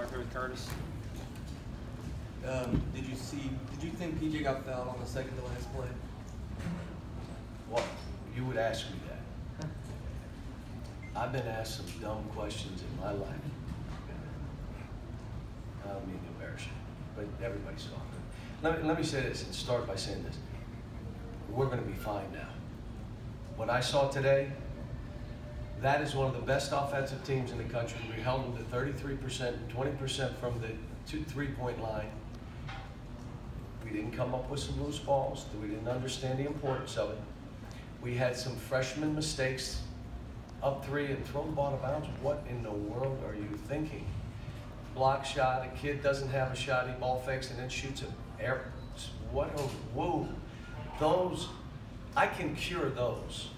start here with Curtis. Did you think PJ got fouled on the second to last play? Well, you would ask me that. I've been asked some dumb questions in my life. I don't mean to embarrass you, but everybody's talking. Let me say this and start by saying this. We're going to be fine now. What I saw today, that is one of the best offensive teams in the country. We held them to 33%, 20% from the 3-point line. We didn't come up with some loose balls. We didn't understand the importance of it. We had some freshman mistakes, up three and throw the ball out of bounds. What in the world are you thinking? Block shot, a kid doesn't have a shot, he ball fakes and then shoots it. What a whoa. Those, I can cure those.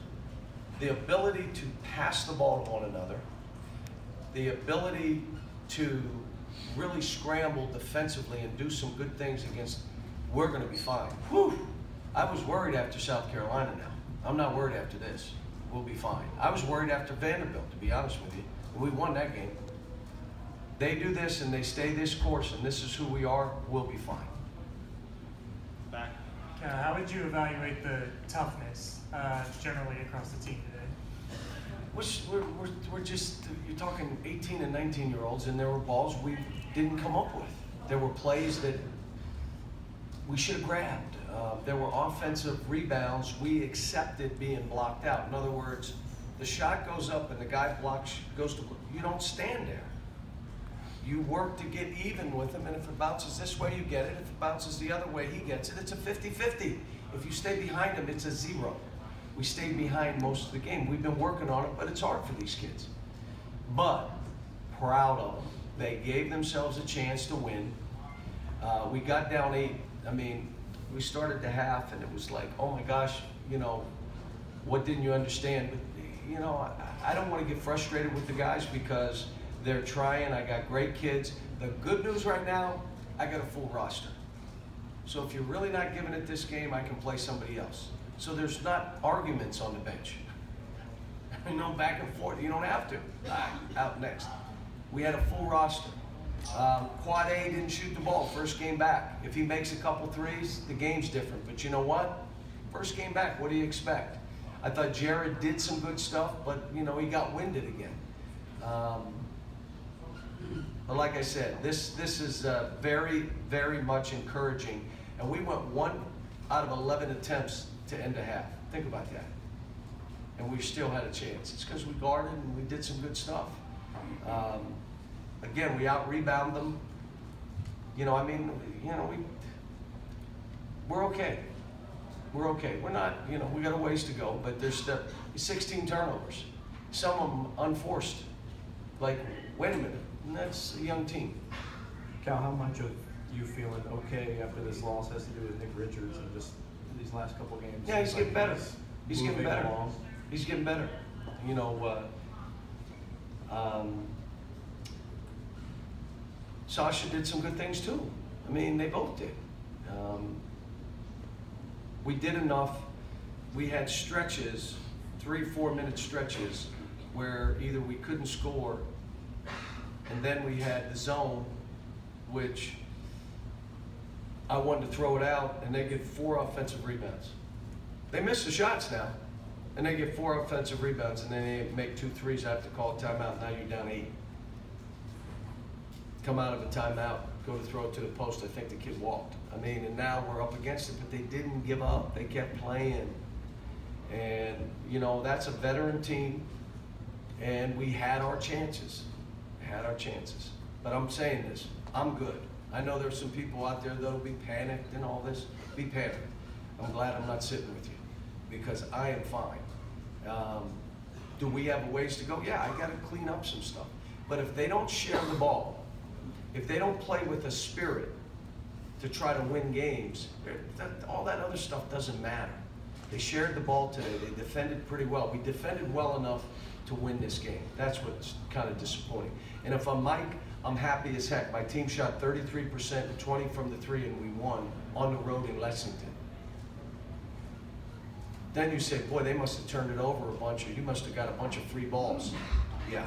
The ability to pass the ball to one another, the ability to really scramble defensively and do some good things against, we're going to be fine. Whew. I was worried after South Carolina now. I'm not worried after this. We'll be fine. I was worried after Vanderbilt, to be honest with you. We won that game. They do this and they stay this course and this is who we are, we'll be fine. Back. How would you evaluate the toughness generally across the team today? We're just, you're talking 18 and 19-year-olds, and there were balls we didn't come up with. There were plays that we should have grabbed. There were offensive rebounds we accepted being blocked out. In other words, the shot goes up and the guy blocks, goes to, you don't stand there. You work to get even with him, and if it bounces this way, you get it. If it bounces the other way, he gets it. It's a 50-50. If you stay behind him, it's a 0. We stayed behind most of the game. We've been working on it, but it's hard for these kids. But proud of them. They gave themselves a chance to win. We got down 8. I mean, we started the half, and it was like, oh my gosh, you know, what didn't you understand? But, you know, I don't want to get frustrated with the guys because they're trying. I got great kids. The good news right now, I got a full roster. So if you're really not giving it this game, I can play somebody else. So there's not arguments on the bench. You know, back and forth. You don't have to. Out next. We had a full roster. Quad A didn't shoot the ball first game back. If he makes a couple threes, the game's different. But you know what? First game back, what do you expect? I thought Jared did some good stuff, but you know, he got winded again. But like I said, this is very, very much encouraging. And we went 1 out of 11 attempts to end a half. Think about that. And we still had a chance. It's because we guarded and we did some good stuff. Again, we out-rebound them. You know, I mean, you know, we're okay. We're okay. We're not, you know, we got a ways to go, but there's 16 turnovers. Some of them unforced. Like, wait a minute, and that's a young team. Cal, how much of you feeling okay after this loss has to do with Nick Richards and just these last couple games? Yeah, he's getting better. He's getting better. Along. He's getting better. You know, Sasha did some good things too. I mean, they both did. We did enough. We had stretches, 3-4 minute stretches, where either we couldn't score, and then we had the zone, which I wanted to throw it out, and they get 4 offensive rebounds. They miss the shots now, and they get 4 offensive rebounds, and then they make 2 threes. I have to call a timeout. Now you're down 8. Come out of a timeout, go to throw it to the post. I think the kid walked. I mean, and now we're up against it, but they didn't give up. They kept playing. And, you know, that's a veteran team, and we had our chances. But I'm saying this, I'm good. I know there's some people out there that'll be panicked and all this. Be panicked. I'm glad I'm not sitting with you because I am fine. Do we have a ways to go? Yeah, I got to clean up some stuff. But if they don't share the ball, if they don't play with a spirit to try to win games, all that other stuff doesn't matter. They shared the ball today. They defended pretty well. We defended well enough to win this game. That's what's kind of disappointing. And if I'm Mike, I'm happy as heck. My team shot 33% and 20 from the 3, and we won on the road in Lexington. Then you say, boy, they must have turned it over a bunch, or you must have got a bunch of free balls. Yeah.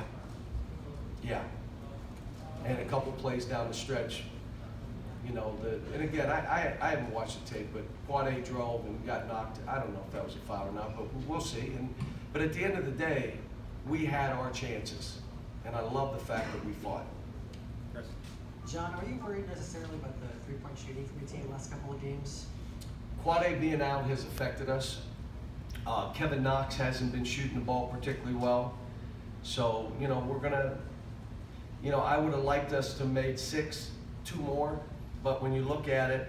and a couple plays down the stretch. You know, and again, I haven't watched the tape, but Quade drove and got knocked. I don't know if that was a foul or not, but we'll see. But at the end of the day, we had our chances, and I love the fact that we fought. Chris. John, are you worried necessarily about the three-point shooting from your team the last couple of games? Quade being out has affected us. Kevin Knox hasn't been shooting the ball particularly well. So, you know, we're gonna, you know, I would have liked us to made 2 more, but when you look at it,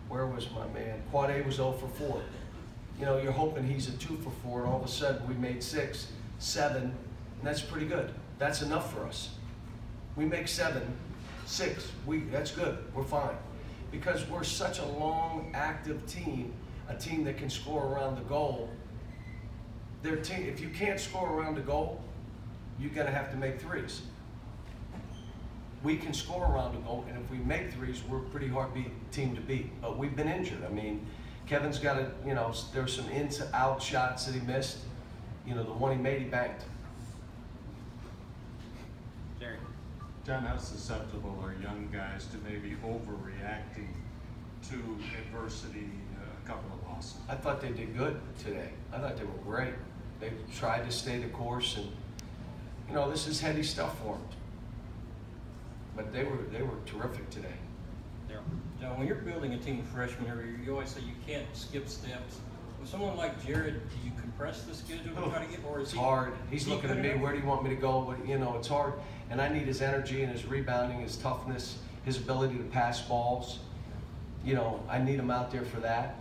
where was my man? Quade was 0 for 4. You know, you're hoping he's a 2 for 4, and all of a sudden we made 6, 7, and that's pretty good. That's enough for us. We make 7, 6, that's good, we're fine. Because we're such a long, active team, a team that can score around the goal. Their team, if you can't score around the goal, you're gonna have to make 3s. We can score around the goal, and if we make 3s, we're a pretty hard team to beat. But we've been injured. I mean, Kevin's got a, you know, there's some in-to-out shots that he missed. You know, the one he made, he banked. Jerry. John, how susceptible are young guys to maybe overreacting to adversity, a couple of losses? I thought they did good today. I thought they were great. They tried to stay the course, and you know, this is heady stuff for them. But they were terrific today. Daryl. John, when you're building a team of freshmen every year, you always say you can't skip steps. With someone like Jared, do you compress the schedule to try to get, or is It's he hard. He's looking at me, good enough? where do you want me to go? But, you know, it's hard. And I need his energy and his rebounding, his toughness, his ability to pass balls. You know, I need him out there for that.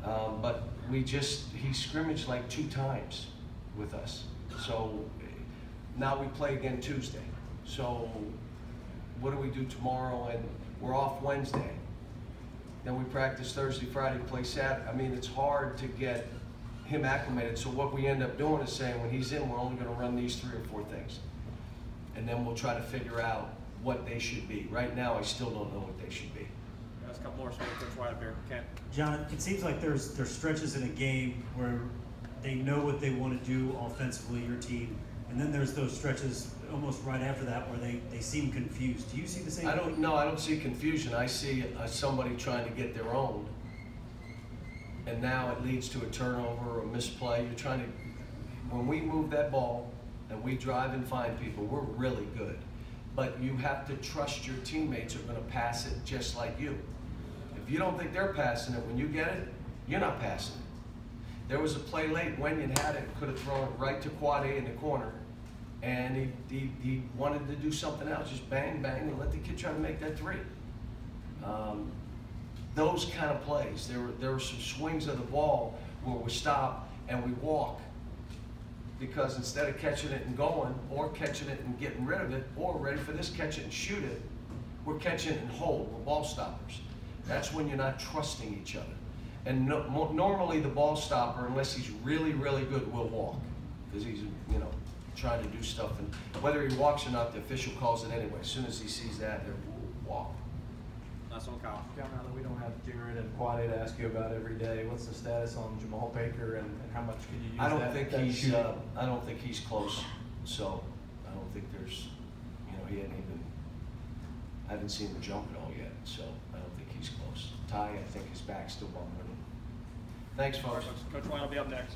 But he scrimmaged like 2 times with us. So now we play again Tuesday. So what do we do tomorrow? And we're off Wednesday. Then we practice Thursday, Friday, play Saturday. I mean, it's hard to get him acclimated. So what we end up doing is saying, when he's in, we're only going to run these 3 or 4 things. And then we'll try to figure out what they should be. Right now, I still don't know what they should be. There's a couple more, so Coach White up here. Kent. John, it seems like there's stretches in a game where they know what they want to do offensively, your team, and then there's those stretches almost right after that where they seem confused. Do you see the same thing? I don't see confusion. I see somebody trying to get their own. And now it leads to a turnover or a misplay. You're trying to, when we move that ball and we drive and find people, we're really good. But you have to trust your teammates are going to pass it just like you. If you don't think they're passing it, when you get it, you're not passing it. There was a play late, Wenyon had it, could have thrown it right to Quade in the corner, and he wanted to do something else, just bang, bang, and let the kid try to make that 3. Those kind of plays. There were some swings of the ball where we stop and we walk, because instead of catching it and going, or catching it and getting rid of it, or ready for this, catch it and shoot it, we're catching it and hold. We're ball stoppers. That's when you're not trusting each other. And normally the ball stopper, unless he's really, really good, will walk, because he's, you know, trying to do stuff. And whether he walks or not, the official calls it anyway. As soon as he sees that, they'll walk. Last one, Kyle. John, now that we don't have Jared and Quade to ask you about every day, what's the status on Jamal Baker, and how much could you use I don't that think he's close. So I don't think there's, you know, I haven't seen him jump at all yet. So I don't think he's close. Ty, I think his back's still bumping him. Thanks, folks. Coach White will be up next.